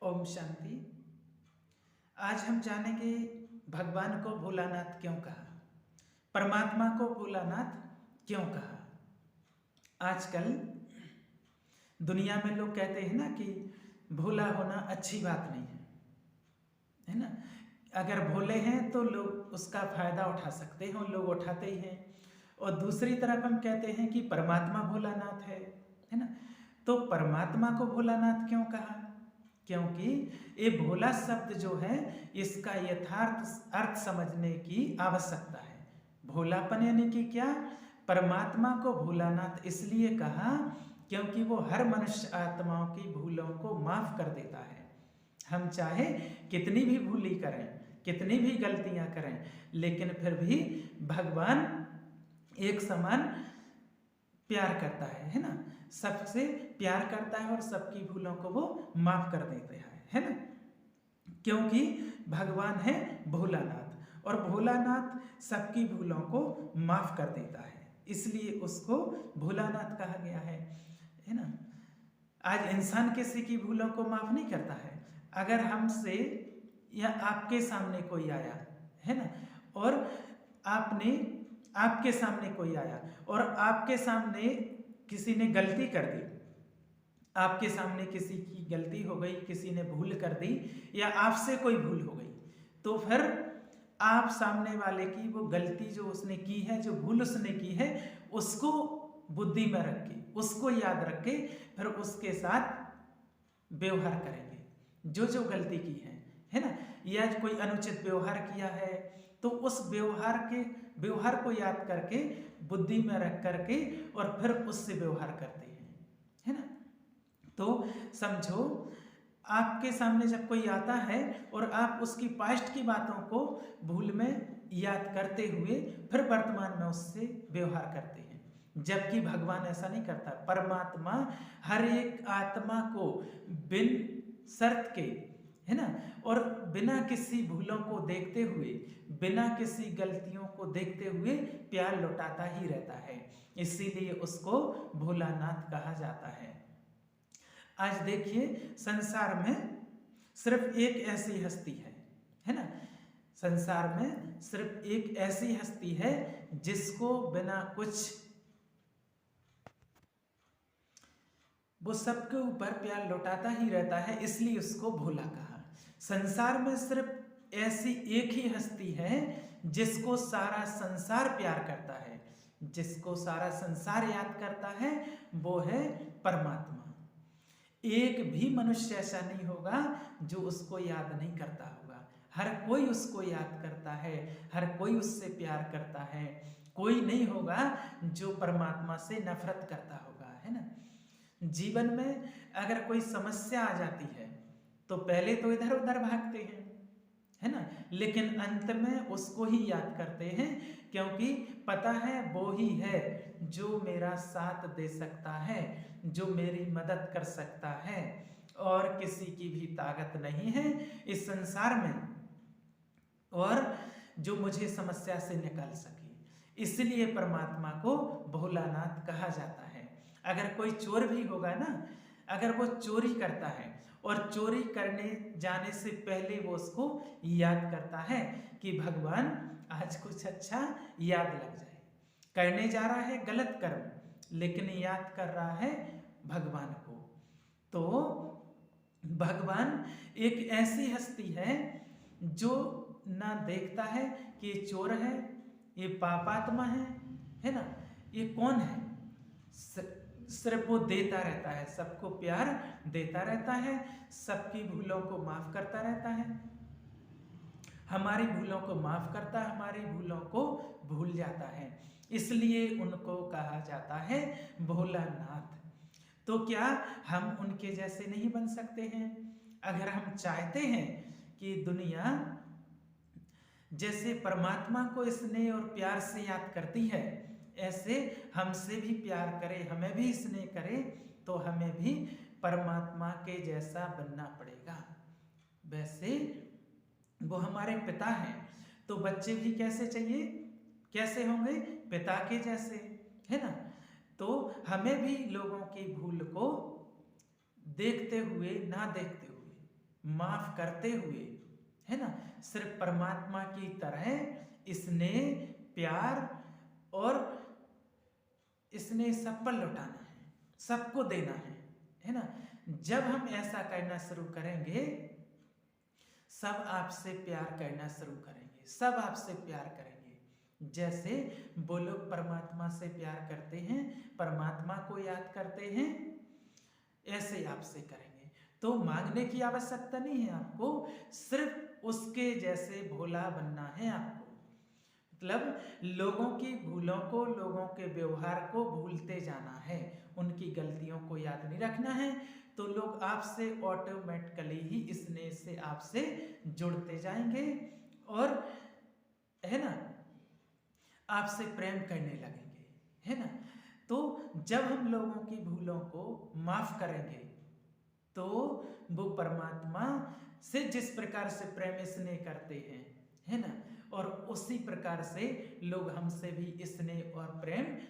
ओम शांति। आज हम जानेंगे भगवान को भोलानाथ क्यों कहा, परमात्मा को भोलानाथ क्यों कहा। आजकल दुनिया में लोग कहते हैं ना कि भोला होना अच्छी बात नहीं है ना। अगर भोले हैं तो लोग उसका फायदा उठा सकते हैं और लोग उठाते ही हैं। और दूसरी तरफ हम कहते हैं कि परमात्मा भोलानाथ है ना। तो परमात्मा को भोलानाथ क्यों कहा? क्योंकि ये भोला शब्द जो है इसका यथार्थ अर्थ समझने की आवश्यकता है। भोलापन यानी कि क्या? परमात्मा को भोलानाथ इसलिए कहा क्योंकि वो हर मनुष्य आत्माओं की भूलों को माफ कर देता है। हम चाहे कितनी भी भूली करें, कितनी भी गलतियां करें, लेकिन फिर भी भगवान एक समान प्यार करता है ना। सबसे प्यार करता है और सबकी भूलों को वो माफ कर देते हैं, है ना। क्योंकि भगवान है भोलानाथ और भोलानाथ सबकी भूलों को माफ कर देता है, इसलिए उसको भोलानाथ कहा गया है ना। आज इंसान किसी की भूलों को माफ नहीं करता है। अगर हमसे या आपके सामने कोई आया है ना, और आपके सामने कोई आया और आपके सामने किसी ने गलती कर दी, आपके सामने किसी की गलती हो गई, किसी ने भूल कर दी या आपसे कोई भूल हो गई, तो फिर आप सामने वाले की वो गलती जो उसने की है, जो भूल उसने की है, उसको बुद्धि में रख के, उसको याद रख के फिर उसके साथ व्यवहार करेंगे जो जो गलती की है ना। या कोई अनुचित व्यवहार किया है तो उस व्यवहार को याद करके, बुद्धि में रख करके और फिर उससे व्यवहार करते हैं, है ना। तो समझो, आपके सामने जब कोई आता है और आप उसकी पास्ट की बातों को भूल में याद करते हुए फिर वर्तमान में उससे व्यवहार करते हैं, जबकि भगवान ऐसा नहीं करता। परमात्मा हर एक आत्मा को बिन शर्त के, है ना, और बिना किसी भूलों को देखते हुए, बिना किसी गलतियों को देखते हुए प्यार लौटाता ही रहता है, इसीलिए उसको भोलानाथ कहा जाता है। आज देखिए, संसार में सिर्फ एक ऐसी हस्ती है ना। संसार में सिर्फ एक ऐसी हस्ती है जिसको बिना कुछ, वो सबके ऊपर प्यार लौटाता ही रहता है, इसलिए उसको भोला कहा। संसार में सिर्फ ऐसी एक ही हस्ती है जिसको सारा संसार प्यार करता है, जिसको सारा संसार याद करता है, वो है परमात्मा। एक भी मनुष्य ऐसा नहीं होगा जो उसको याद नहीं करता होगा। हर कोई उसको याद करता है, हर कोई उससे प्यार करता है। कोई नहीं होगा जो परमात्मा से नफरत करता होगा, है ना। जीवन में अगर कोई समस्या आ जाती है तो पहले तो इधर उधर भागते हैं, है ना, लेकिन अंत में उसको ही याद करते हैं, क्योंकि पता है वो ही है जो मेरा साथ दे सकता है, जो मेरी मदद कर सकता है, और किसी की भी ताकत नहीं है इस संसार में और जो मुझे समस्या से निकाल सके। इसलिए परमात्मा को भोलानाथ कहा जाता है। अगर कोई चोर भी होगा ना, अगर वो चोरी करता है और चोरी करने जाने से पहले वो उसको याद करता है कि भगवान आज कुछ अच्छा याद लग जाए। करने जा रहा है गलत कर्म, लेकिन याद कर रहा है भगवान को। तो भगवान एक ऐसी हस्ती है जो ना देखता है कि ये चोर है, ये पापात्मा है ना, ये कौन है। सिर्फ वो देता रहता है, सबको प्यार देता रहता है, सबकी भूलों को माफ करता रहता है, हमारी भूलों को माफ करता है, हमारी भूलों को भूल जाता है, इसलिए उनको कहा जाता है भोलानाथ। तो क्या हम उनके जैसे नहीं बन सकते हैं? अगर हम चाहते हैं कि दुनिया जैसे परमात्मा को स्नेह और प्यार से याद करती है, ऐसे हमसे भी प्यार करे, हमें भी स्नेह करे, तो हमें भी परमात्मा के जैसा बनना पड़ेगा। वैसे वो हमारे पिता हैं, तो बच्चे भी कैसे चाहिए, कैसे होंगे? पिता के जैसे, है ना। तो हमें भी लोगों की भूल को देखते हुए, ना देखते हुए, माफ करते हुए, है ना, सिर्फ परमात्मा की तरह स्नेह, प्यार और स्नेह सब पर लौटाना है, सबको देना है ना। जब हम ऐसा करना शुरू करेंगे, सब आपसे प्यार करना शुरू करेंगे, सब आपसे प्यार करेंगे। जैसे वो लोग परमात्मा से प्यार करते हैं, परमात्मा को याद करते हैं, ऐसे आपसे करेंगे। तो मांगने की आवश्यकता नहीं है आपको, सिर्फ उसके जैसे भोला बनना है आपको। मतलब लोगों की भूलों को, लोगों के व्यवहार को भूलते जाना है, उनकी गलतियों को याद नहीं रखना है। तो लोग आपसे ऑटोमेटिकली ही स्नेह से आपसे जुड़ते जाएंगे और, है ना, आपसे प्रेम करने लगेंगे, है ना। तो जब हम लोगों की भूलों को माफ करेंगे तो वो परमात्मा से जिस प्रकार से प्रेम स्नेह करते हैं, है ना, और उसी प्रकार से लोग हमसे भी स्नेह और प्रेम